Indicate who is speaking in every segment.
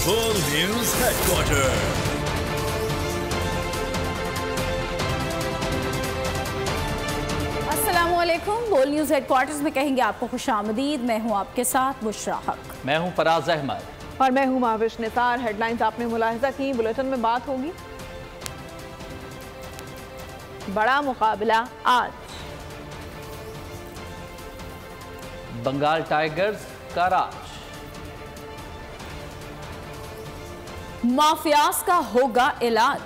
Speaker 1: World News Headquarters।
Speaker 2: अस्सलामुअलैकुम। बोल news headquarters में कहेंगे आपको खुशामदीद। मैं हूं आपके साथ बुशरा हक।
Speaker 3: मैं हूं फराज अहमद
Speaker 4: और मैं हूं माविश निसार। हेडलाइंस आपने मुलाहिजा की, बुलेटिन में बात होगी। बड़ा मुकाबला आज,
Speaker 3: बंगाल टाइगर्स का राज,
Speaker 2: माफियाज का होगा इलाज,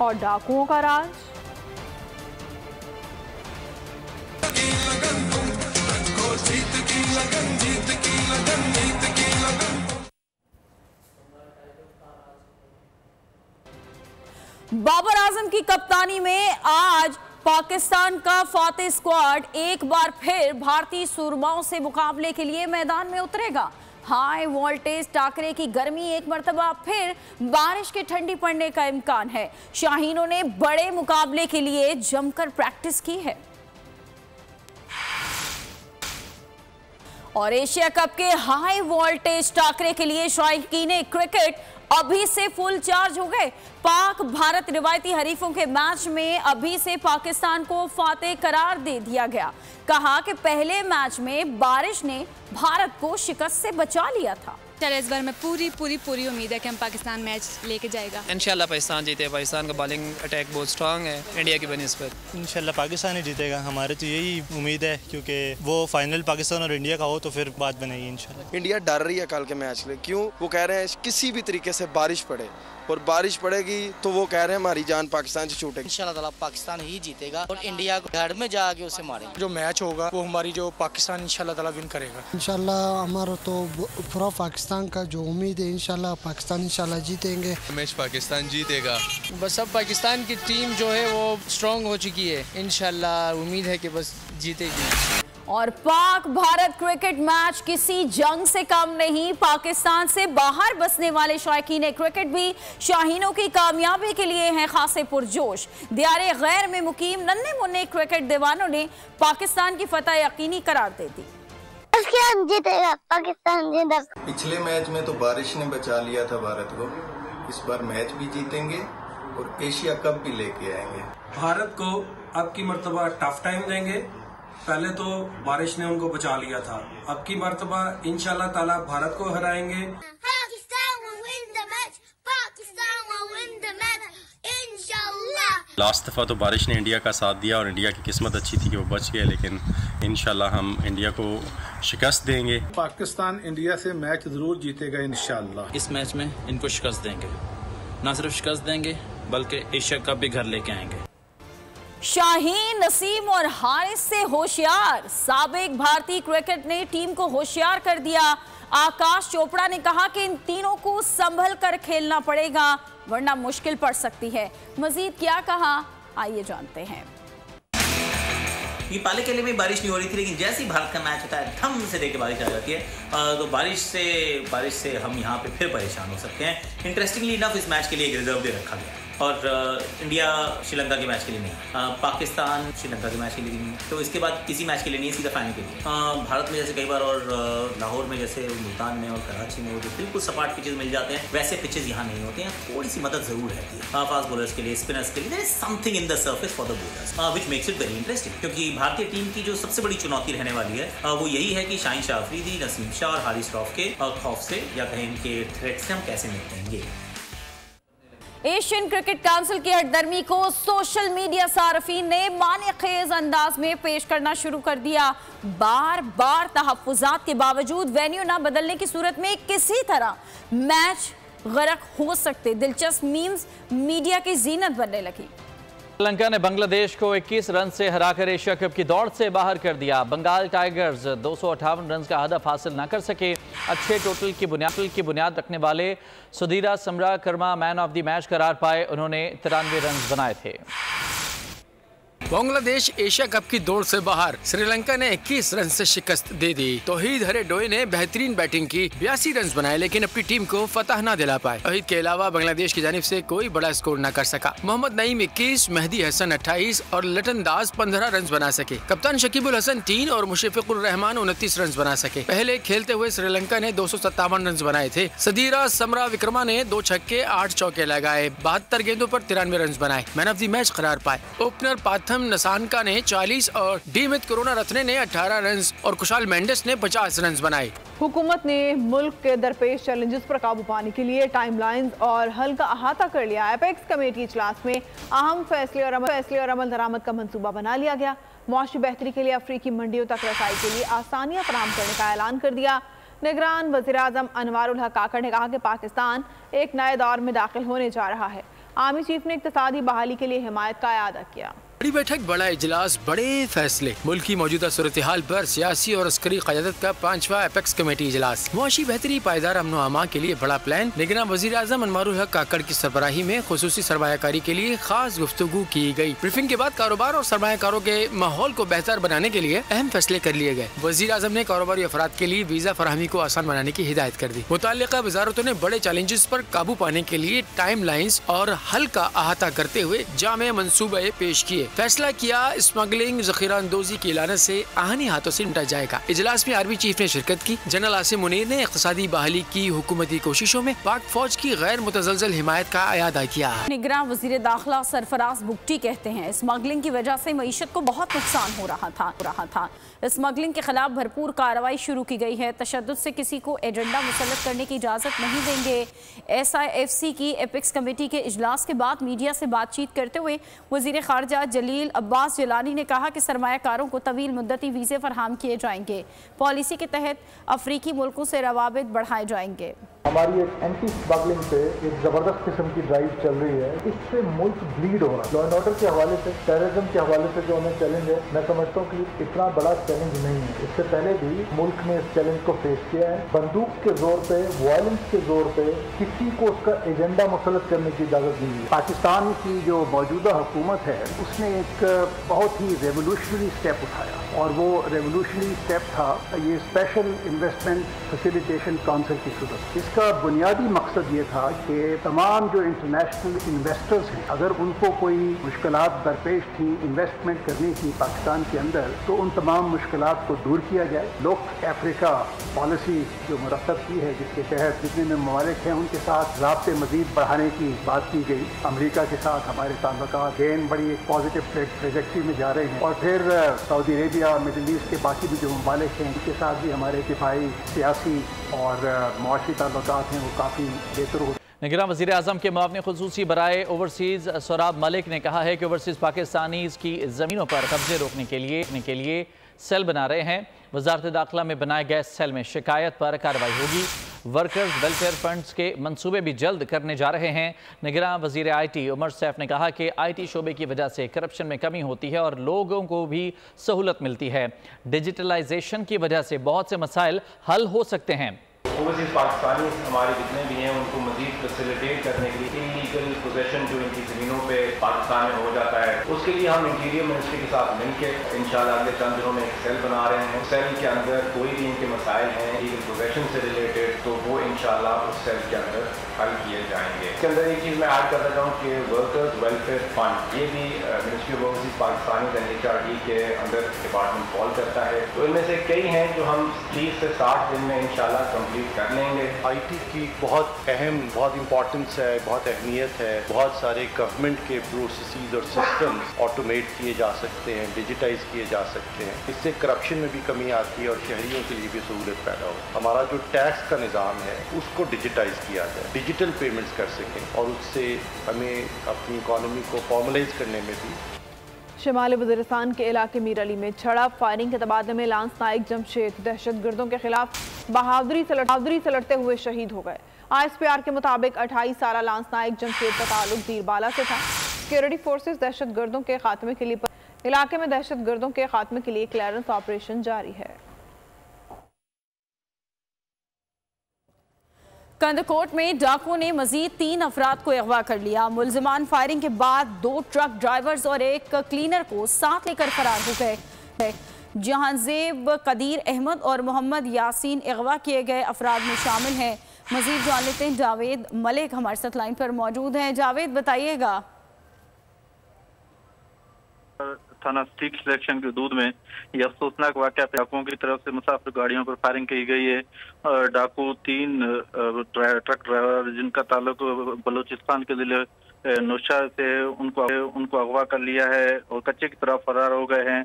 Speaker 4: और डाकुओं का राज।
Speaker 2: बाबर आजम की कप्तानी में आज पाकिस्तान का फातेह स्क्वाड एक बार फिर भारतीय सूरमाओं से मुकाबले के लिए मैदान में उतरेगा। हाई वोल्टेज टाकरे की गर्मी एक मर्तबा फिर बारिश के ठंडी पड़ने का इम्कान है। शाहीनों ने बड़े मुकाबले के लिए जमकर प्रैक्टिस की है और एशिया कप के हाई वोल्टेज टाकरे के लिए शौकीन क्रिकेट अभी से फुल चार्ज हो गए। पाक भारत रिवायती हरीफों के मैच में अभी से पाकिस्तान को फातेह करार दे दिया गया। कहा कि पहले मैच में बारिश ने भारत को शिकस्त से बचा लिया था।
Speaker 5: इस बार में पूरी उम्मीद है कि हम पाकिस्तान मैच लेके जाएगा।
Speaker 6: इंशाल्लाह पाकिस्तान जीते। पाकिस्तान का बॉलिंग अटैक बहुत स्ट्रांग है इंडिया की बनिस्बत।
Speaker 7: इंशाल्लाह पाकिस्तान ही जीतेगा। हमारे तो यही उम्मीद है, क्योंकि वो फाइनल पाकिस्तान और इंडिया का हो तो फिर बात बनेगी इंशाल्लाह।
Speaker 8: इंडिया डर रही है कल के मैच में। क्यों? वो कह रहे हैं किसी भी तरीके से बारिश पड़े, और बारिश पड़ेगी तो वो कह रहे हैं हमारी जान पाकिस्तान से छूटेगी।
Speaker 9: इंशाल्लाह ताला पाकिस्तान ही जीतेगा और इंडिया को घर में जाके उसे मारेंगे।
Speaker 10: जो मैच होगा वो हमारी जो पाकिस्तान इंशाल्लाह ताला विन करेगा।
Speaker 11: इंशाल्लाह हमारा तो पूरा पाकिस्तान का जो उम्मीद है, इंशाल्लाह पाकिस्तान इंशाल्लाह जीतेंगे।
Speaker 12: मैच पाकिस्तान जीतेगा।
Speaker 6: बस अब पाकिस्तान की टीम जो है वो स्ट्रांग हो चुकी है। इंशाल्लाह उम्मीद है कि बस जीतेगी।
Speaker 2: और पाक भारत क्रिकेट मैच किसी जंग से कम नहीं। पाकिस्तान से बाहर बसने वाले शौकीन क्रिकेट भी शाहीनों की कामयाबी के लिए हैं खासे पुरजोश। दियारे गैर में मुकीम नन्हे मुन्ने क्रिकेट दीवानों ने पाकिस्तान की फतह यकीनी करार दे दी।
Speaker 13: जीतेगा पाकिस्तान जीतेगा।
Speaker 12: पिछले मैच में तो बारिश ने बचा लिया था भारत को। इस बार मैच भी जीतेंगे और एशिया कप भी लेके आएंगे।
Speaker 14: भारत को अब की मर्तबा टफ टाइम देंगे। पहले तो बारिश ने उनको बचा लिया था, अब की मर्तबा इंशाल्लाह ताला भारत को हराएंगे।
Speaker 15: लास्ट दफ़ा तो बारिश ने इंडिया का साथ दिया और इंडिया की किस्मत अच्छी थी कि वो बच गए, लेकिन इंशाल्लाह हम इंडिया को शिकस्त देंगे।
Speaker 16: पाकिस्तान इंडिया से मैच जरूर जीतेगा इंशाल्लाह।
Speaker 17: इस मैच में इनको शिकस्त देंगे, ना सिर्फ शिकस्त देंगे बल्कि एशिया कप भी घर लेके आएंगे।
Speaker 2: शाहीन, नसीम और हारिस से होशियार। साबिक भारतीय क्रिकेट ने टीम को होशियार कर दिया। आकाश चोपड़ा ने कहा कि इन तीनों को संभल कर खेलना पड़ेगा वरना मुश्किल पड़ सकती है। मजीद क्या कहा, आइए जानते हैं।
Speaker 18: ये पाले के लिए भी बारिश नहीं हो रही थी, लेकिन जैसे ही भारत का मैच होता है धम से देके बारिश आ जाती है। तो बारिश से हम यहाँ पे फिर परेशान हो सकते हैं। इंटरेस्टिंगली इनफ इस मैच के लिए एक रिजर्व डे रखा गया और इंडिया श्रीलंका के मैच के लिए नहीं, पाकिस्तान श्रीलंका के मैच के लिए नहीं, तो इसके बाद किसी मैच के लिए नहीं, सीधा फाइनल के लिए। भारत में जैसे कई बार और लाहौर में जैसे मुल्तान में और कराची में वो जो बिल्कुल सपाट पिचेस मिल जाते हैं, वैसे पिचेस यहाँ नहीं होते हैं। थोड़ी सी मदद जरूर रहती है फास्ट बॉलर्स के लिए, स्पिनर्स के लिए। There is something in the surface for the bowlers which makes it very interesting, क्योंकि भारतीय टीम की जो सबसे बड़ी चुनौती रहने वाली है वो यही है कि शाहीन शाह अफरीदी, नसीम शाह और हारिस रऊफ के खौफ से या कहें इनके थ्रेट से हम कैसे निपटेंगे।
Speaker 2: एशियन क्रिकेट काउंसिल की हटदर्मी को सोशल मीडिया सार्फिन ने मानेखेज अंदाज में पेश करना शुरू कर दिया। बार बार तहफ्फुज़ात के बावजूद वेन्यू ना बदलने की सूरत में किसी तरह मैच गर्क हो सकते दिलचस्प मीम्स मीडिया की जीनत बनने लगी।
Speaker 3: श्रीलंका ने बांग्लादेश को 21 रन से हराकर एशिया कप की दौड़ से बाहर कर दिया। बंगाल टाइगर्स 258 रन का हदफ हासिल न कर सके। अच्छे टोटल की बुनियाद रखने वाले Sadeera Samarawickrama man of the match करार पाए। उन्होंने 93 रन बनाए थे।
Speaker 19: बांग्लादेश एशिया कप की दौड़ से बाहर, श्रीलंका ने 21 रन से शिकस्त दे दी। तौहीद हरेडोए ने बेहतरीन बैटिंग की, 82 रन बनाए, लेकिन अपनी टीम को फतह न दिला पाए। तौहीद के अलावा बांग्लादेश की जानिब से कोई बड़ा स्कोर न कर सका। मोहम्मद नईम 21, मेहदी हसन 28 और लटन दास 15 रन बना सके। कप्तान शकीबुल हसन 3 और मुशफिकुर रहमान 29 रन बना सके। पहले खेलते हुए श्रीलंका ने 257 रन बनाए थे। सदीरा समरा विक्रमा ने 2 छक्के 8 चौके लगाए, 72 गेंदों पर 93 रन बनाए, मैन ऑफ द मैच करार पाए। ओपनर पाथम नसानका ने 40 और डीमित करुणारत्ने ने 18 रन और कुशाल मेंडिस ने 50 रन बनाए।
Speaker 4: हुकूमत ने मुल्क के दरपेश चैलेंजेस पर काबू पाने के लिए टाइमलाइंस और हल का अहाता कर लिया। एपेक्स कमेटी इजलास में अहम फैसले और अमल दरामद का मंसूबा बना लिया गया। मुआशी बेहतरी के लिए अफ्रीकी मंडियों तक रसाई के लिए आसानियां फराहम करने का ऐलान कर दिया। निगरान वज़ीर-ए-आज़म अनवारुल हक काकड़ ने कहा कि पाकिस्तान एक नए दौर में दाखिल होने जा रहा है। आर्मी चीफ ने इक़्तिसादी बहाली के लिए हिमायत का इआदा किया।
Speaker 19: बड़ी बैठक, बड़ा इजलास, बड़े फैसले। मुल्क की मौजूदा सूरत हाल पर सियासी और अस्करी क़यादत का 5वां एपेक्स कमेटी इजलास। मुआशी बेहतरी, पायदार अमन व अमान के लिए बड़ा प्लान। निगरान वज़ीर-ए-आज़म अनवारुल हक काकड़ की सरबराही में खुसूसी सरमायाकारी के लिए खास गुफ्तगू की गई। ब्रीफिंग के बाद कारोबार और सरमायाकारों के माहौल को बेहतर बनाने के लिए अहम फैसले कर लिए गए। वज़ीर-ए-आज़म ने कारोबारी अफराद के लिए वीजा फराहमी को आसान बनाने की हिदायत कर दी। मुतल्लिका वज़ारतों ने बड़े चैलेंजेस पर काबू पाने के लिए टाइम लाइन्स और हल का अहाता करते हुए जामे मंसूबे पेश किए। फैसला किया, स्मगलिंग, ज़ख़ीरा अंदोज़ी की लानत से आहनी हाथों से निपटा जाएगा। इजलास में आर्मी चीफ ने शिरकत की। जनरल आसिम मुनीर ने इक़्तिसादी बहाली की हुकूमती कोशिशों में पाक फौज की गैर मुतज़लज़ल हिमायत का इआदा किया।
Speaker 2: निगरान वज़ीर दाखिला सरफराज बुगटी कहते हैं स्मगलिंग की वजह से मईशत को बहुत नुकसान हो रहा था। स्मगलिंग के खिलाफ भरपूर कार्रवाई शुरू की गई है। तशद्दुद से किसी को एजेंडा मुसल्लत करने की इजाज़त नहीं देंगे। SIFC की एपेक्स कमेटी के इजलास के बाद मीडिया से बातचीत करते हुए वज़ीर ख़ारजा जलील अब्बास जिलानी ने कहा कि सरमायाकारों को तवील मुद्दती वीज़े फराहम किए जाएंगे। पॉलिसी के तहत अफ्रीकी मुल्कों से रवाबित बढ़ाए जाएंगे।
Speaker 16: हमारी एक एंटी स्मगलिंग पे एक ज़बरदस्त किस्म की ड्राइव चल रही है। इससे मुल्क ब्लीड हो रहा है। लॉ एंड ऑर्डर के हवाले से, टेररिज्म के हवाले से जो हमें चैलेंज है, मैं समझता हूँ कि इतना बड़ा चैलेंज नहीं है। इससे पहले भी मुल्क ने इस चैलेंज को फेस किया है। बंदूक के जोर पे, वायलेंस के जोर पे किसी को उसका एजेंडा मुसल्लत करने की इजाज़त नहीं है।
Speaker 20: पाकिस्तान की जो मौजूदा हुकूमत है उसने एक बहुत ही रेवोल्यूशनरी स्टेप उठाया और वो रेवोल्यूशनरी स्टेप था ये स्पेशल इन्वेस्टमेंट फैसिलिटेशन काउंसिल की सूरत। इसका बुनियादी मकसद ये था कि तमाम जो इंटरनेशनल इन्वेस्टर्स हैं, अगर उनको कोई मुश्किलात दरपेश थी इन्वेस्टमेंट करनी थी पाकिस्तान के अंदर, तो उन तमाम मुश्किलात को दूर किया जाए। लोक अफ्रीका पॉलिसी जो मुरतब की है, जिसके तहत जितने में ममालिक हैं उनके साथ राब्ते मजीद बढ़ाने की बात की गई। अमरीका के साथ हमारे ताल्लुकात गेन बड़ी एक पॉजिटिव ट्रेजेक्टरी में जा रहे हैं और फिर सऊदी अरेबिया, मिडिल ईस्ट के बाकी भी जो ममालिक हैं उनके साथ भी हमारे दिफाई, सियासी और मुआशी ताल्लुकात हैं वो काफ़ी बेहतर हो।
Speaker 3: निगरान वज़ीर आज़म के मुआवने ख़ुसूसी बराए ओवरसीज़ सोराब मलिक ने कहा है कि ओवरसीज़ पाकिस्तानीज़ की ज़मीनों पर कब्जे रोकने के लिए सेल बना रहे हैं। वज़ारत दाखिला में बनाए गए सेल में शिकायत पर कार्रवाई होगी। वर्कर्स वेलफेयर फंड्स के मंसूबे भी जल्द करने जा रहे हैं। निगरान वज़ीर IT उमर सैफ ने कहा कि IT शोबे की वजह से करप्शन में कमी होती है और लोगों को भी सहूलत मिलती है। डिजिटलाइजेशन की वजह से बहुत से मसाइल हल हो सकते हैं।
Speaker 15: ओवरसीज़ पाकिस्तानी हमारे जितने भी हैं उनको मज़ीद फैसिलिटेट करने के लिए इलीगल पोजेशन जो इनकी ज़मीनों पे पाकिस्तान में हो जाता है, उसके लिए हम इंटीरियर मिनिस्ट्री के साथ मिलकर इंशाल्लाह अगले चंद दिनों में एक सेल बना रहे हैं। सेल के अंदर कोई भी इनके मसाइल हैं इलीगल पोजेशन से रिलेटेड, तो वो इंशाल्लाह उस सेल के अंदर हल किए जाएंगे। इसके अंदर एक चीज़ मैं ऐड कर देता हूँ कि वर्कर्स वेलफेयर फंड, ये भी ministry of overseas Pakistani HRD के अंदर डिपार्टमेंट फॉल करता है। तो इनमें से कई हैं जो हम 30 से 60 दिन में इंशाल्लाह कंप्लीट कर लेंगे।
Speaker 21: IT की बहुत अहम, बहुत इंपॉर्टेंस है, बहुत अहमियत है। बहुत सारे गवर्नमेंट के प्रोसेसेस और सिस्टम्स ऑटोमेट किए जा सकते हैं, डिजिटाइज किए जा सकते हैं। इससे करप्शन में भी कमी आती है और शहरियों के लिए भी सहूलत पैदा हो। हमारा जो टैक्स का निज़ाम है उसको डिजिटाइज किया जाए, डिजिटल पेमेंट्स कर सकें और उससे हमें अपनी इकॉनमी को फॉर्मलाइज करने में भी।
Speaker 4: शिमाली वज़ीरिस्तान के इलाके मीर अली में झड़प फायरिंग के तबादले में लांस नाइक जमशेद दहशतगर्दों के खिलाफ बहादुरी से लड़ते हुए शहीद हो गए। ISPR के मुताबिक 28 साला लांस नाइक जमशेद का ताल्लुक दीरबाला से था। सिक्योरिटी फोर्सेस दहशतगर्दों के खात्मे के लिए इलाके में दहशतगर्दों के खात्मे के लिए क्लियरेंस ऑपरेशन जारी है।
Speaker 2: कंदकोट में डाकुओं ने मजीद 3 अफराद को अगवा कर लिया। मुलजिमान फायरिंग के बाद 2 ट्रक ड्राइवर्स और एक क्लीनर को साथ लेकर फरार हो गए। जहांजेब कदीर अहमद और मोहम्मद यासीन अगवा किए गए अफराद में शामिल हैं। मजीद जान लेते हैं, जावेद मलिक हमारे साथ लाइन पर मौजूद हैं। जावेद बताइएगा।
Speaker 1: थाना स्ट्रीट सिलेक्शन की हदूद में यह अफसोसनाक वाक़या डाकुओं की तरफ से मुसाफिर गाड़ियों पर फायरिंग की गई है। डाकू 3 ट्रक ड्राइवर जिनका ताल्लुक बलूचिस्तान के जिले नौशा से उनको अगवा कर लिया है और कच्चे की तरफ फरार हो गए हैं,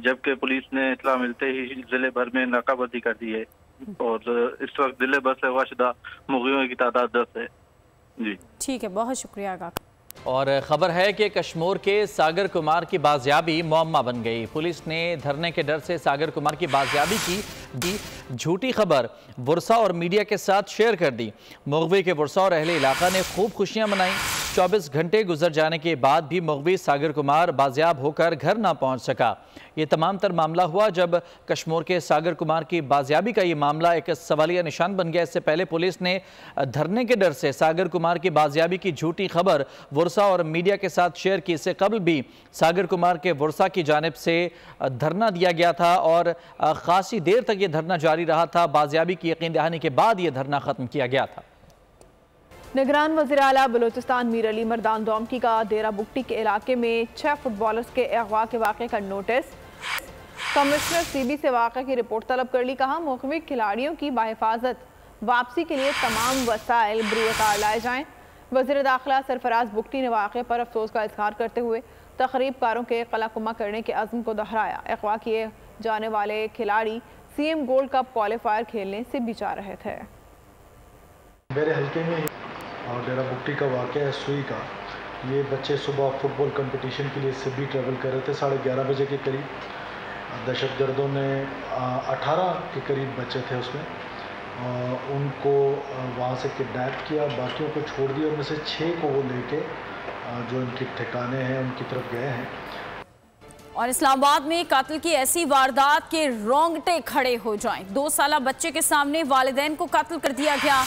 Speaker 1: जबकि पुलिस ने इत्तला मिलते ही जिले भर में नाकाबंदी कर दी है और इस वक्त जिले भर से अगवाशुदा मुग़ियों की तादाद 10 है। जी
Speaker 2: ठीक है, बहुत शुक्रिया काका।
Speaker 3: और ख़बर है कि कश्मीर के सागर कुमार की बाजियाबी मुअम्मा बन गई। पुलिस ने धरने के डर से सागर कुमार की बाजियाबी की झूठी खबर बुरसा और मीडिया के साथ शेयर कर दी। मुग़वी के बुरसा और अहले इलाका ने खूब खुशियां मनाई। 24 घंटे गुजर जाने के बाद भी मुग़वी सागर कुमार बाजियाब होकर घर ना पहुंच सका। ये तमाम तर मामला हुआ जब कश्मीर के सागर कुमार की बाजियाबी का ये मामला एक सवालिया निशान बन गया। इससे पहले पुलिस ने धरने के डर से सागर कुमार की बाजियाबी की झूठी खबर बुरसा और मीडिया के साथ शेयर की। इससे कबल भी सागर कुमार के बुरसा की जानिब से धरना दिया गया था और खासी देर तक ये धरना जारी रहा था। बाजियाबी की यकीन दहानी के बाद ये धरना खत्म किया गया था।
Speaker 4: निगरान वज़ीर आला बलूचिस्तान मीर अली मर्दान दोमकी का डेरा बुगटी के इलाके में 6 फुटबॉलर्स के अगवा के वाक़े का नोटिस। कमिश्नर सीबी से वाक़े की रिपोर्ट तलब कर ली। कहा मुख़्तलिफ़ खिलाड़ियों की बाहिफाजत वापसी के लिए तमाम वसाइल बरूकार लाए जाएँ। वज़ीर दाखिला सरफराज बुगटी ने वाक़े पर अफसोस का इज़हार करते हुए तक़रीबकारों के कलाकुमा करने के अज़्म को दोहराया। अगवा किए जाने वाले खिलाड़ी CM गोल्ड कप क्वालिफायर खेलने से भी जा रहे थे।
Speaker 16: मेरे हल्के में और डेरा बुगटी का वाक़या है सुई का। ये बच्चे सुबह फुटबॉल कंपटीशन के लिए सिब्बी ट्रैवल कर रहे थे। 11:30 बजे के करीब दहशतगर्दों ने 18 के करीब बच्चे थे उसमें, उनको वहाँ से किडनैप किया, बाकियों को छोड़ दिया। उनमें से 6 को वो लेके जो इनके ठिकाने हैं उनकी तरफ गए हैं।
Speaker 2: और इस्लामाबाद में कातिल की ऐसी वारदात के रोंगटे खड़े हो जाएं। 2 साला बच्चे के सामने वालिदैन को कातिल कर दिया गया।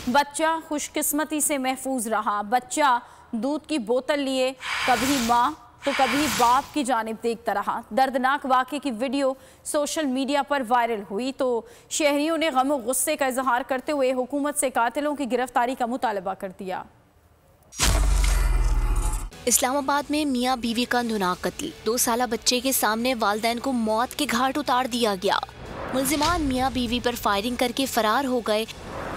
Speaker 2: बच्चा खुशकिस्मती से महफूज रहा। बच्चा दूध की बोतल लिए कभी माँ तो कभी बाप की जानिब देखता रहा। दर्दनाक वाक़े की वीडियो सोशल मीडिया पर वायरल हुई तो शहरियों ने गम और गुस्से का इजहार करते हुए हुकूमत से कातिलों की गिरफ्तारी का मुतालबा कर दिया।
Speaker 22: इस्लामाबाद में मियाँ बीवी का अंधुनाक कत्ल। 2 साला बच्चे के सामने वालिदैन को मौत के घाट उतार दिया गया। मुल्जिमान मियाँ बीवी पर फायरिंग करके फरार हो गए।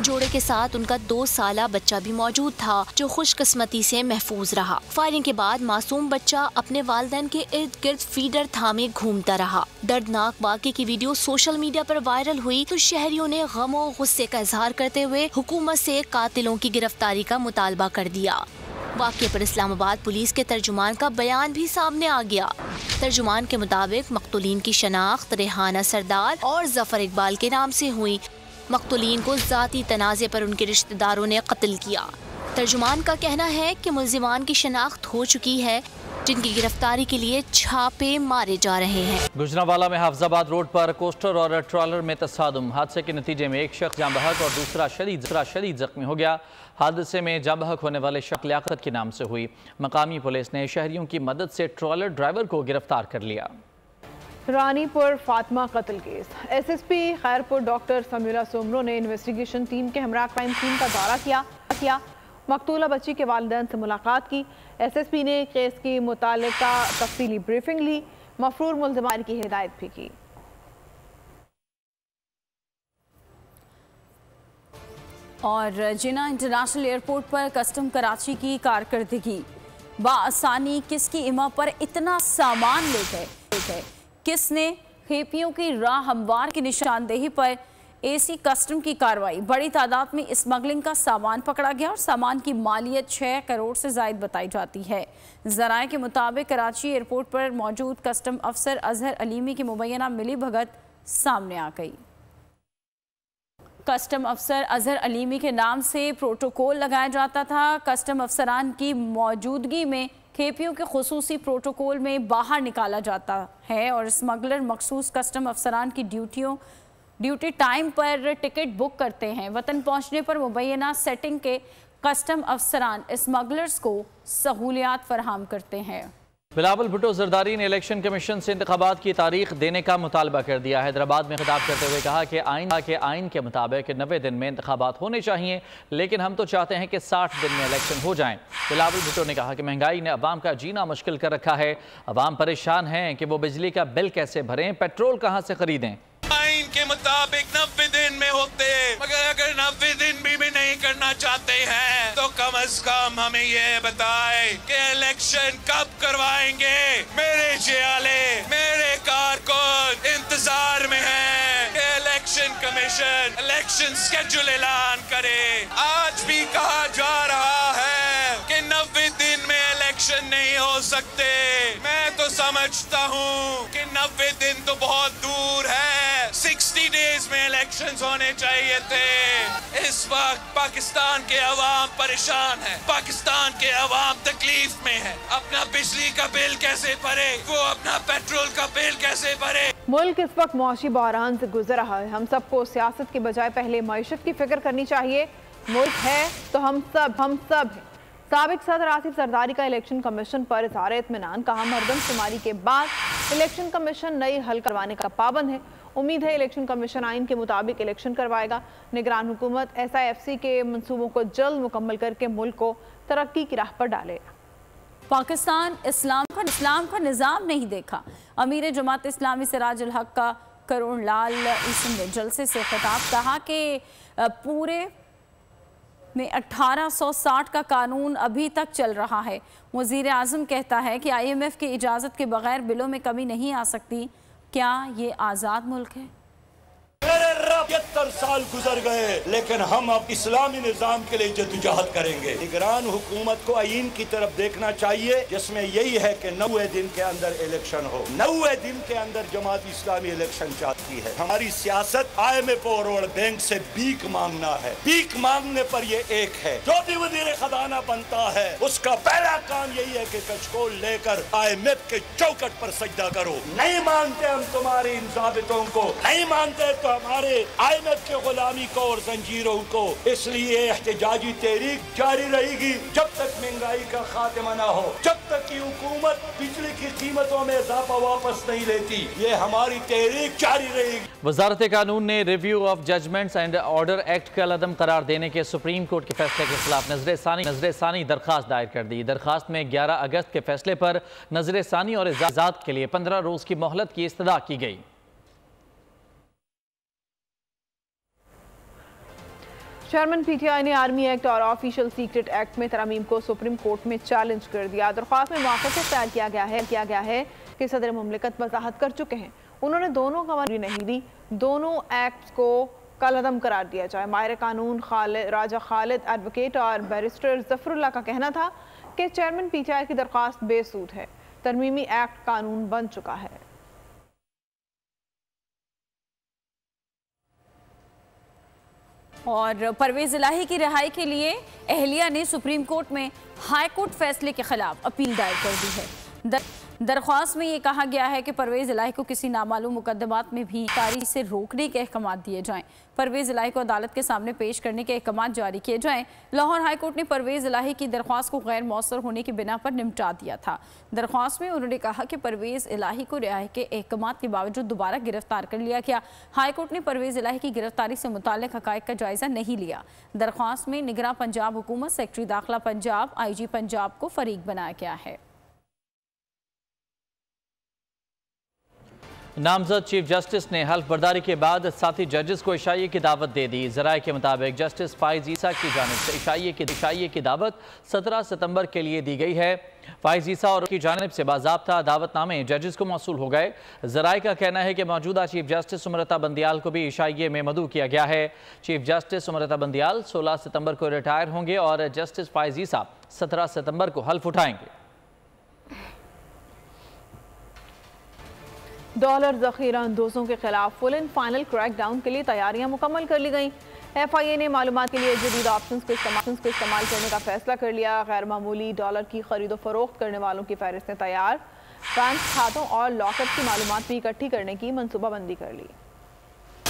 Speaker 22: जोड़े के साथ उनका 2 साला बच्चा भी मौजूद था जो खुशकिस्मती से महफूज रहा। फायरिंग के बाद मासूम बच्चा अपने वालिदैन के इर्द गिर्द फीडर थामे घूमता रहा। दर्दनाक वाक़े की वीडियो सोशल मीडिया पर वायरल हुई तो शहरियों ने गम और गुस्से का इजहार करते हुए हुकूमत से कातिलों की गिरफ्तारी का मुतालबा कर दिया। वाक़े पर इस्लामाबाद पुलिस के तर्जुमान का बयान भी सामने आ गया। तर्जुमान के मुताबिक मक़तूलीन की शनाख्त रेहाना सरदार और जफर इकबाल के नाम से हुई। मक़तूलीन को ज़ाती तनाज़े पर उनके रिश्तेदारों ने कत्ल किया। तर्जुमान का कहना है कि मुल्जिमान की शनाख्त हो चुकी है, जिनकी गिरफ्तारी के लिए छापे मारे जा रहे हैं।
Speaker 3: गुजरांवाला में हाफजाबाद रोड पर कोस्टर और ट्रॉलर में तसादुम। हादसे के नतीजे में एक शख्स जाँ बहक और दूसरा शदीद जख्मी हो गया। हादसे में जाँ बहक होने वाले शख्स लियाकत के नाम से हुई। मकामी पुलिस ने शहरियों की मदद से ट्रॉलर ड्राइवर को गिरफ्तार कर लिया।
Speaker 4: रानीपुर फातिमा कत्ल case. SSP Khairpur doctor Samira Soomro ने इन्वेस्टिगेशन टीम के हमरा क्राइम टीम का दौरा किया। मकतूला बच्ची के वालिदैन से मुलाकात की। SSP ने केस की मुतालिका तफसीली ब्रीफिंग ली। मफरूर मुल्ज़िमान की हिदायत भी की।
Speaker 2: और जिना इंटरनेशनल एयरपोर्ट पर कस्टम कराची की कारकर्दगी। बाआसानी किसकी इमा पर इतना सामान ले गए? किसने खेपियों की राह हमवार की निशानदेही पर AC कस्टम की कार्रवाई। बड़ी तादाद में स्मगलिंग का सामान पकड़ा गया और सामान की मालियत 6 करोड़ से ज़ायद बताई जाती है। ज़राए के मुताबिक कराची एयरपोर्ट पर मौजूद कस्टम अफसर अजहर अलीमी की मुबैना मिली भगत सामने आ गई। कस्टम अफसर अजहर अलीमी के नाम से प्रोटोकॉल लगाया जाता था। कस्टम अफसरान की मौजूदगी में खेपियों के खुसूसी प्रोटोकॉल में बाहर निकाला जाता है और स्मगलर मखसूस कस्टम अफसरान की ड्यूटियों ड्यूटी टाइम पर टिकट बुक करते हैं। वतन पहुंचने पर मुबैना सेटिंग के कस्टम अफसरान स्मगलर्स को सहूलियात फराहम करते हैं।
Speaker 3: बिलावल भुट्टो जरदारी ने इलेक्शन कमीशन से इंतखाबात की तारीख देने का मुतालबा कर दिया। हैदराबाद में खिताब करते हुए कहा कि आइन के मुताबिक 90 दिन में इंतखाबात होने चाहिए, लेकिन हम तो चाहते हैं कि 60 दिन में इलेक्शन हो जाएं। बिलावल भुट्टो ने कहा कि महंगाई ने अवाम का जीना मुश्किल कर रखा है। अवाम परेशान हैं कि वो बिजली का बिल कैसे भरें, पेट्रोल कहाँ से खरीदें।
Speaker 5: आइन के मुताबिक 90 दिन में होते, मगर अगर 90 दिन भी नहीं करना चाहते हैं तो कम से कम हमें ये बताए कि इलेक्शन कब करवाएंगे। मेरे जियाले, मेरे कारकुन इंतजार में हैं कि इलेक्शन कमीशन इलेक्शन स्केड्यूल ऐलान करे। आज भी कहा जा रहा है कि 90 दिन में इलेक्शन नहीं हो सकते। मैं तो समझता हूँ कि 90 दिन तो बहुत दूर है। 60 डेज में इलेक्शंस होने चाहिए थे। इस वक्त पाकिस्तान के अवाम परेशान है, पाकिस्तान के अवाम तकलीफ में है। अपना बिजली का बिल कैसे भरे, वो अपना पेट्रोल का बिल कैसे भरे।
Speaker 4: मुल्क इस वक्त मुआशी बहरान से गुजर रहा है। हम सबको सियासत के बजाय पहले मईशत की फिक्र करनी चाहिए। मुल्क है तो हम सब हैं। साबिक सदर आसिफ जरदारी का इलेक्शन कमीशन पर इज़हार इत्मीनान। कहा मरदमशुमारी के बाद इलेक्शन कमीशन नई हल करवाने का पाबंद है। उम्मीद है इलेक्शन कमीशन आइन के मुताबिक इलेक्शन करवाएगा। निगरान हुकूमत SIFC के मंसूबों को जल्द मुकम्मल करके मुल्क को तरक्की की राह पर डालेगा।
Speaker 2: पाकिस्तान इस्लाम का निज़ाम नहीं देखा। अमीर जमात इस्लामी सिराज उल हक का करुण लाल ईसन ने जलसे से खिताब। कहा कि पूरे में 1860 का कानून अभी तक चल रहा है। वज़ीर आज़म कहता है कि IMF की इजाज़त के बगैर बिलों में कमी नहीं आ सकती। क्या ये आज़ाद मुल्क है?
Speaker 7: 70 साल गुजर गए, लेकिन हम अब इस्लामी निज़ाम के लिए जद्दोजहद करेंगे। निगरान हुकूमत को आइन की तरफ देखना चाहिए, जिसमें यही है कि 90 दिन के अंदर इलेक्शन हो। 90 दिन के अंदर जमात इस्लामी इलेक्शन चाहती है। हमारी सियासत IMF और वर्ल्ड बैंक से भीख मांगना है। भीख मांगने पर ये एक है। जो भी वज़ीर खजाना बनता है उसका पहला काम यही है कि कचकोल लेकर IMF के चौखट पर सजदा करो। नहीं मानते हम तुम्हारे इन ज़ाबितों को, नहीं मानते तो हमारे IMF के गुलामी को और जंजीरों को। इसलिए एहतजाजी तहरीक जारी रहेगी जब तक महंगाई का खात्मा ना हो, जब तक कि हुकूमत बिजली की कीमतों में इजाफा वापस नहीं लेती। ये हमारी तहरीक जारी रहेगी।
Speaker 3: वजारत कानून ने review of judgments and order act का लदम करार देने के सुप्रीम कोर्ट के फैसले के खिलाफ नजर-ए-सानी दरखास्त दायर कर दी। दरखास्त में 11 अगस्त के फैसले पर नजर-ए-सानी और इजाज़त के लिए 15 रोज की मोहलत की इस्तदा की गई।
Speaker 4: चेयरमैन PTI ने आर्मी एक्ट और ऑफिशियल सीक्रेट एक्ट में तरमीम को सुप्रीम कोर्ट में चैलेंज कर दिया। दरख्वास्त में मौक़िफ़ इख्तियार किया गया है कि सदर मुमलिकत वज़ाहत कर चुके हैं। उन्होंने दोनों का नहीं दी, दोनों एक्ट्स को कलअदम करार दिया जाए। माहिर कानून राजा खालिद एडवोकेट और बैरिस्टर ज़फ़रुल्लाह का कहना था कि चेयरमैन PTI की दरख्वास्त बेसूद है। तरमीमी एक्ट कानून बन चुका है।
Speaker 2: और परवेज़ इलाही की रिहाई के लिए अहलिया ने सुप्रीम कोर्ट में हाई कोर्ट फैसले के खिलाफ अपील दायर कर दी है। दरख्वास्त में ये कहा गया है कि परवेज़ इलाही को किसी नामालूम मुकदमात में भी गिरफ्तारी से रोकने के अहकाम दिए जाएं। परवेज़ इलाही को अदालत के सामने पेश करने के अहकाम जारी किए जाएं। लाहौर हाई कोर्ट ने परवेज़ इलाही की दरख्वास्त को गैर मौसर होने की बिना पर निपटा दिया था। दरख्वास्त में उन्होंने कहा कि परवेज़ इलाही को रिहाई के अहकाम के बावजूद दोबारा गिरफ्तार कर लिया गया। हाई कोर्ट ने परवेज़ इलाही की गिरफ्तारी से मुताल्लिक़ हक़ाइक़ का जायज़ा नहीं लिया। दरख्वास्त में निगरान पंजाब हुकूमत, सेक्रेटरी दाखिला पंजाब, IG पंजाब को फरीक बनाया गया है।
Speaker 3: नामजद चीफ जस्टिस ने हल्फ बर्दारी के बाद साथी जजेस को इशाइये की दावत दे दी। ज़राए के मुताबिक जस्टिस फाइज ईसा की जानिब से इशाइये की दावत 17 सितंबर के लिए दी गई है। फाइज ईसा और की जानिब से बाज़ाब्ता दावतनामे जजेस को मौसूल हो गए। ज़राए का कहना है कि मौजूदा चीफ जस्टिस उमरता बंदियाल को भी इशाइये में मदऊ किया गया है। चीफ जस्टिस उमरता बंदियाल 16 सितंबर को रिटायर होंगे और जस्टिस फाइज ईसा 17 सितंबर को हल्फ उठाएंगे।
Speaker 4: डॉलर ज़ख़ीरा अंदोज़ों के खिलाफ फुल एंड फाइनल क्रैकडाउन के लिए तैयारियां मुकम्मल कर ली गई। FIA ने मालूमात के लिए जदीद ऑप्शंस को इस्तेमाल करने का फैसला कर लिया। गैर मामूली डॉलर की खरीदो फरोख्त करने वालों की फहरिस्तें तैयार। बैंक खातों और लॉकअप की मालूमात भी इकट्ठी करने की मनसूबाबंदी कर ली।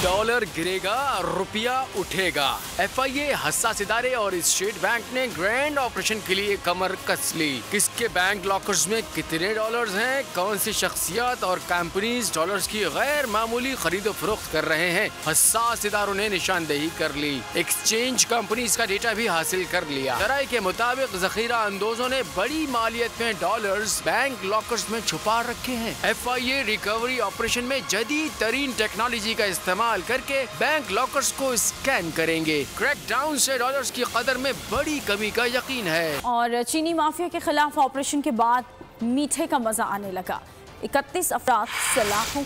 Speaker 19: डॉलर गिरेगा, रुपया उठेगा। FIA, हसास इदारे और स्टेट बैंक ने ग्रैंड ऑपरेशन के लिए कमर कस ली। किसके बैंक लॉकर्स में कितने डॉलर्स हैं, कौन सी शख्सियत और कंपनीज डॉलर्स की गैर मामूली खरीदो फरोख्त कर रहे हैं, हसास इदारों ने निशानदेही कर ली। एक्सचेंज कंपनीज का डेटा भी हासिल कर लिया। जराये के मुताबिक जखीरा अंदोजों ने बड़ी मालियत में डॉलर्स बैंक लॉकर्स में छुपा रखे हैं। FIA रिकवरी ऑपरेशन में जदीद तरीन टेक्नोलॉजी का इस्तेमाल करके बैंक लॉकर्स को स्कैन करेंगे। क्रैकडाउन से डॉलर्स की कदर में बड़ी कमी का यकीन है। और
Speaker 2: चीनी माफिया के खिलाफ ऑपरेशन के बाद मीठे का मजा आने लगा। 31 अफराद सलाखों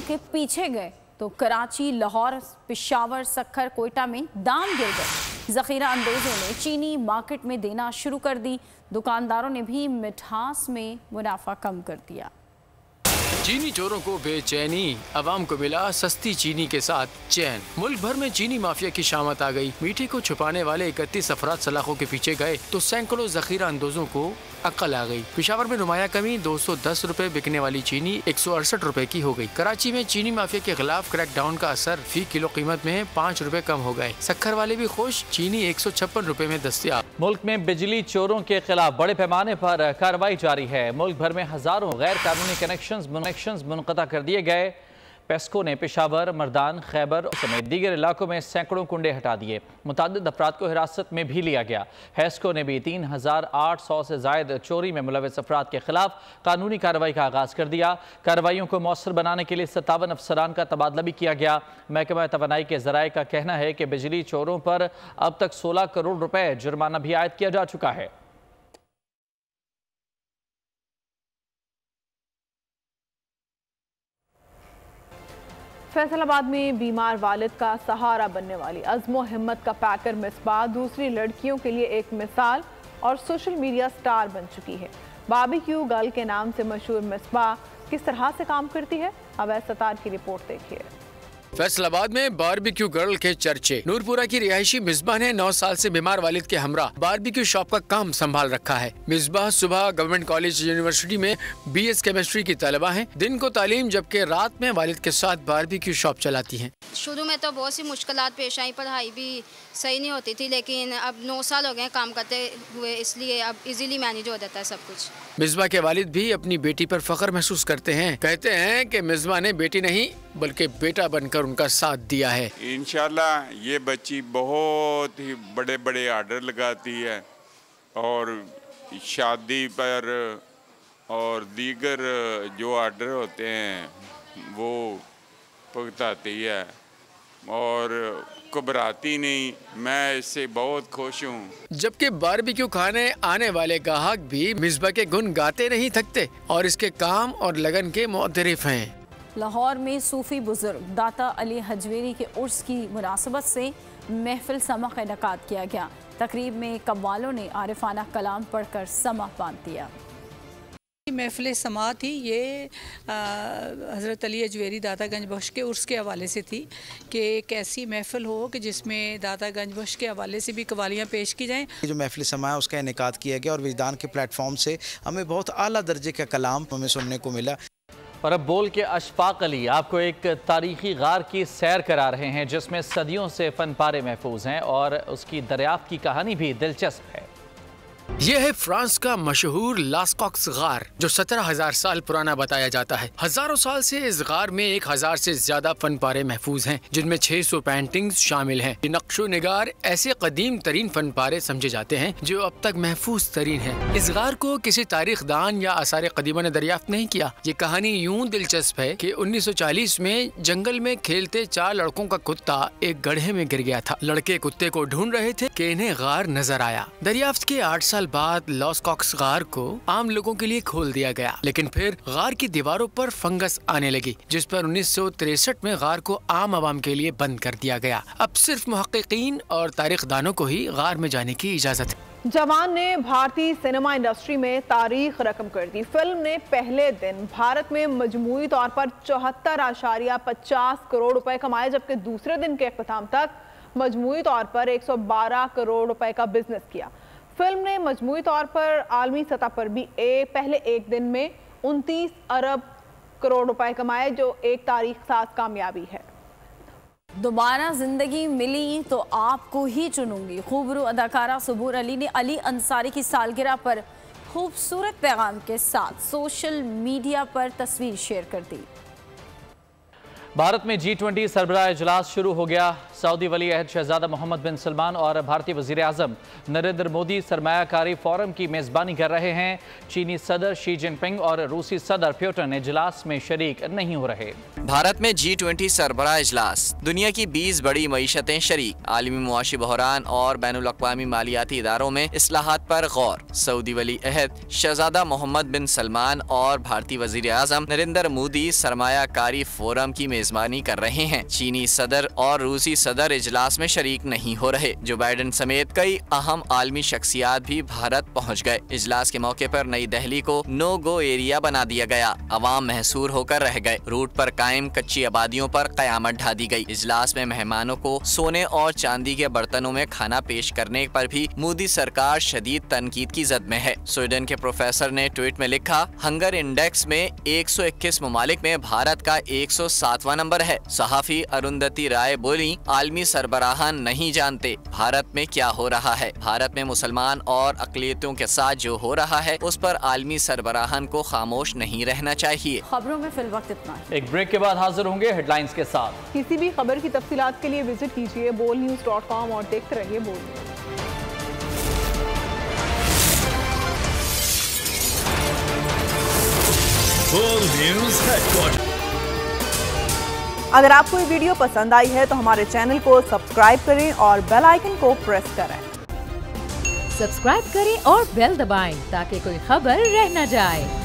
Speaker 2: के पीछे गए तो कराची, लाहौर, पेशावर, सक्खर, कोयटा में दाम गिर गए। जखीरा अंदोजों ने चीनी मार्केट में देना शुरू कर दी। दुकानदारों ने भी मिठास में मुनाफा कम कर दिया।
Speaker 19: चीनी चोरों को बेचैनी, अवाम को मिला सस्ती चीनी के साथ चैन। मुल्क भर में चीनी माफिया की शामत आ गई। मीठे को छुपाने वाले 31 अफराद सलाखों के पीछे गए तो सैकड़ों जखीरा अंदोजों को अक्ल आ गई। पेशावर में नुमाया कमी, 210 रुपए बिकने वाली चीनी 168 रुपए की हो गई। कराची में चीनी माफिया के खिलाफ क्रैकडाउन का असर, फी किलो कीमत में 5 रुपए कम हो गए। सक्खर वाले भी खुश, चीनी 156 रुपए में दस्तयाब।
Speaker 3: मुल्क में बिजली चोरों के खिलाफ बड़े पैमाने पर कार्रवाई जारी है। मुल्क भर में हजारों गैर कानूनी कनेक्शंस मुनक़ता कर दिए गए। पेस्को ने पेशावर, मर्दान, खैबर समेत दीगर इलाकों में सैकड़ों कुंडे हटा दिए। मुतअद्दिद अफराद को हिरासत में भी लिया गया। हेस्को ने भी 3800 से जायद चोरी में मुलविस अफराद के खिलाफ कानूनी कार्रवाई का आगाज़ कर दिया। कार्रवाइयों को मौसर बनाने के लिए 57 अफसरान का तबादला भी किया गया। महकमा तवानाई के ज़राए का कहना है कि बिजली चोरों पर अब तक 16 करोड़ रुपए जुर्माना भी आयद किया जा चुका है।
Speaker 4: फैसलाबाद में बीमार वालिद का सहारा बनने वाली अज़्मो हिम्मत का पैकर मिसबा दूसरी लड़कियों के लिए एक मिसाल और सोशल मीडिया स्टार बन चुकी है। बारबेक्यू गर्ल के नाम से मशहूर मिसबा किस तरह से काम करती है, अवैध सतार की रिपोर्ट देखिए।
Speaker 19: फैसलाबाद में बारबेक्यू गर्ल के चर्चे। नूरपुरा की रिहायशी मिसबा ने 9 साल से बीमार वालिद के हमरा बारबेक्यू शॉप का काम संभाल रखा है। मिसबा सुबह गवर्नमेंट कॉलेज यूनिवर्सिटी में BS केमिस्ट्री की तलबा हैं। दिन को तालीम जबकि रात में वालिद के साथ बारबेक्यू शॉप चलाती हैं।
Speaker 8: शुरू में तो बहुत सी मुश्किलात पेश आई, पढ़ाई भी सही नहीं होती थी, लेकिन अब 9 साल हो गए काम करते हुए, इसलिए अब इजीली मैनेज हो जाता है सब कुछ।
Speaker 19: मिसबा के वालिद भी अपनी बेटी पर फख्र महसूस करते हैं। कहते हैं कि मिसबा ने बेटी नहीं बल्कि बेटा बनकर उनका साथ दिया है।
Speaker 9: इंशाल्लाह ये बच्ची बहुत ही बड़े बड़े आर्डर लगाती है और शादी पर और दीगर जो आर्डर होते हैं वो भुगताती है और घबराती नहीं। मैं इससे बहुत खुश हूँ।
Speaker 19: जबकि बारबेक्यू खाने आने वाले ग्राहक भी मिसबा के गुण गाते नहीं थकते और इसके काम और लगन के मुअतरिफ हैं।
Speaker 2: लाहौर में सूफी बुजुर्ग दाता अली हजवेरी के उर्स की मुनासबत से महफिल समा का इनेकाद किया गया। तकरीब में कव्वालों ने आरिफाना कलाम पढ़कर समा बांध दिया।
Speaker 23: महफिल समा थी, ये हज़रत अली हजवेरी दाता गंज बख्श के उर्स के हवाले से थी कि एक ऐसी महफिल हो कि जिसमें दाता गंज बख्श के हवाले से भी कवालियाँ पेश की जाएँ।
Speaker 24: जो महफिल समा है उसका इनेकाद किया गया और विजदान के प्लेटफॉर्म से हमें बहुत आला दर्जे का कलाम हमें सुनने को मिला।
Speaker 3: और अब बोल के अशफाक अली आपको एक तारीखी गार की सैर करा रहे हैं जिसमें सदियों से फन पारे महफूज हैं और उसकी दरियाफ्त की कहानी भी दिलचस्प है।
Speaker 19: यह है फ्रांस का मशहूर लास्कॉक्स गार जो 17,000 साल पुराना बताया जाता है। हजारों साल से इस गार में 1000 से ज्यादा फन पारे महफूज हैं, जिनमें 600 पेंटिंग्स शामिल हैं। ये नक्शो निगार ऐसे कदीम तरीन फन पारे समझे जाते हैं जो अब तक महफूज तरीन है। इस गार को किसी तारीख दान या आसार कदीमा ने दरियाफ्त नहीं किया। ये कहानी यूं दिलचस्प है कि 1940 में जंगल में खेलते 4 लड़कों का कुत्ता एक गड्ढे में गिर गया था। लड़के कुत्ते को ढूंढ रहे थे कि इन्हें गार नजर आया। दरियाफ्त के 8 साल बाद लास्कॉक्स गार को आम लोगों के लिए खोल दिया गया, लेकिन फिर गार की दीवारों पर फंगस आने लगी, जिस पर 1963 में गार को आम आवाम के लिए बंद कर दिया गया। अब सिर्फ मुहक्किकीन और तारीखदानों को ही गार में जाने की इजाजत है।
Speaker 4: जवान ने भारतीय सिनेमा इंडस्ट्री में तारीख रकम कर दी। फिल्म ने पहले दिन भारत में मजमूई तौर पर 74.50 करोड़ रुपए कमाए, जबकि दूसरे दिन के इख्तिताम तक मजमूई तौर पर 112 करोड़ रुपए का बिजनेस किया। फिल्म ने मजमूई तौर पर आलमी सतह पर भी पहले एक दिन में 29 अरब करोड़ रुपए कमाए, जो एक तारीख साज कामयाबी है।
Speaker 2: दोबारा जिंदगी मिली तो आपको ही चुनूंगी। खूबरू अदाकारा सुबूर अली ने अली अंसारी की सालगिरह पर खूबसूरत पैगाम के साथ सोशल मीडिया पर तस्वीर शेयर कर दी।
Speaker 3: भारत में G20 सरबराह इजलास शुरू हो गया। सऊदी वली अहद शहजादा मोहम्मद बिन सलमान और भारतीय वजीर आजम नरेंद्र मोदी सरमायाकारी फोरम की मेज़बानी कर रहे हैं। चीनी सदर शी जिनपिंग और रूसी सदर प्यूटन इजलास में शरीक नहीं हो रहे।
Speaker 6: भारत में G20 सरबराह इजलास, दुनिया की 20 बड़ी मईशतें शरीक, आलमी मुआशी बहरान और बैनुल अक़वामी मालियाती इदारों में इस्लाहात पर गौर। सऊदी वली अहद शहजादा मोहम्मद बिन सलमान और भारतीय वजीर आजम नरेंद्र मोदी सरमायाकारी फोरम की मेजबानी कर रहे हैं। चीनी सदर और रूसी सदर इजलास में शरीक नहीं हो रहे। जो बाइडेन समेत कई अहम आलमी शख्सियात भी भारत पहुंच गए। इजलास के मौके पर नई दिल्ली को नो गो एरिया बना दिया गया। अवाम महसूर होकर रह गए। रूट पर कायम कच्ची आबादियों पर कयामत ढा दी गई। इजलास में मेहमानों को सोने और चांदी के बर्तनों में खाना पेश करने पर भी मोदी सरकार शदीद तनकीद की जद में है। स्वीडन के प्रोफेसर ने ट्वीट में लिखा, हंगर इंडेक्स में 121 ममालिक में भारत का 107वां नंबर है। सहाफी अरुंधति राय बोली, आलमी सरबराहान नहीं जानते भारत में क्या हो रहा है। भारत में मुसलमान और अक़लियतों के साथ जो हो रहा है उस पर आलमी सरबराहान को खामोश नहीं रहना चाहिए।
Speaker 2: खबरों में फिलवक्त इतना है।
Speaker 3: एक ब्रेक के बाद हाजिर होंगे हेडलाइंस के साथ।
Speaker 4: किसी भी खबर की तफसीलात के लिए विजिट कीजिए bolnews.com और देखते रहिए बोल
Speaker 10: न्यूज़ हेडक्वार्टर।
Speaker 4: अगर आपको ये वीडियो पसंद आई है तो हमारे चैनल को सब्सक्राइब करें और बेल आइकन को प्रेस करें।
Speaker 11: सब्सक्राइब करें और बेल दबाएं ताकि कोई खबर रह न जाए।